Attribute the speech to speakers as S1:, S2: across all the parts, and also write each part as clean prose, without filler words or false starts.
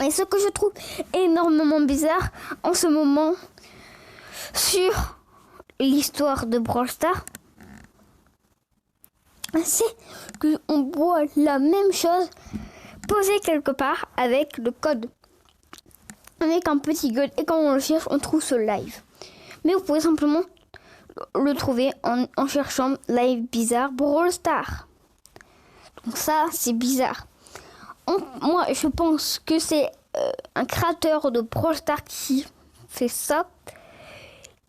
S1: Et ce que je trouve énormément bizarre en ce moment sur l'histoire de Brawl Stars, c'est qu'on voit la même chose posée quelque part avec le code. Avec un petit code, et quand on le cherche, on trouve ce live. Mais vous pouvez simplement le trouver en cherchant live bizarre Brawl Stars. Donc ça, c'est bizarre. Moi, je pense que c'est un créateur de Brawl Stars qui fait ça.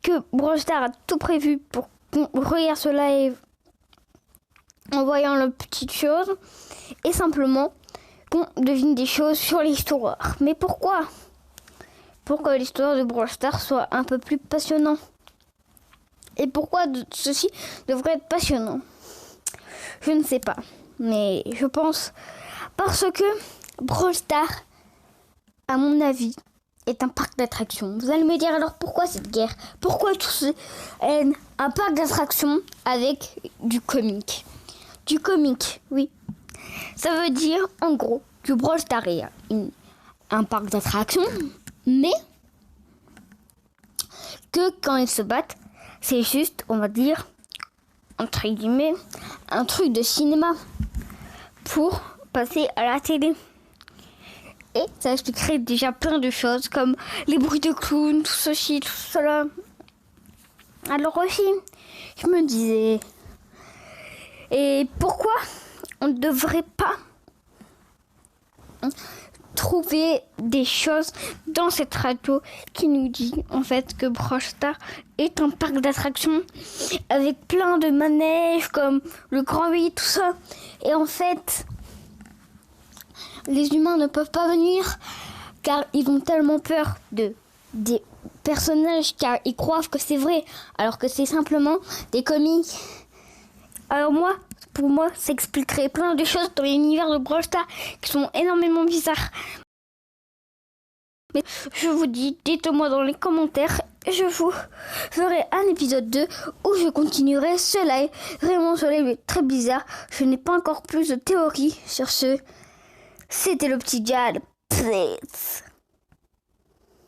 S1: Que Brawl Stars a tout prévu pour qu'on regarde ce live en voyant la petite chose. Et simplement qu'on devine des choses sur l'histoire. Mais pourquoi ? Pour que l'histoire de Brawl Stars soit un peu plus passionnant. Et pourquoi ceci devrait être passionnant ? Je ne sais pas. Mais je pense parce que Brawl Stars, à mon avis, est un parc d'attractions. Vous allez me dire alors pourquoi cette guerre ? Pourquoi tout ce haine ? Un parc d'attractions avec du comique. Du comique, oui. Ça veut dire en gros que Brawl Stars est un parc d'attractions, mais que quand ils se battent, c'est juste, on va dire, entre guillemets, un truc de cinéma pour passer à la télé. Et ça expliquerait déjà plein de choses comme les bruits de clowns, tout ceci, tout cela. Alors aussi, je me disais, et pourquoi on ne devrait pas trouver des choses dans cette radio qui nous dit en fait que Brawl Stars est un parc d'attractions avec plein de manèges comme le Grand 8, tout ça. Et en fait, les humains ne peuvent pas venir car ils ont tellement peur des personnages car ils croient que c'est vrai alors que c'est simplement des comiques. Alors pour moi, ça expliquerait plein de choses dans l'univers de Brawl Stars qui sont énormément bizarres. Mais je vous dis, dites-moi dans les commentaires et je vous ferai un épisode 2 où je continuerai ce live. Vraiment, ce live est très bizarre. Je n'ai pas encore plus de théories sur ce. C'était le petit Jad. Please.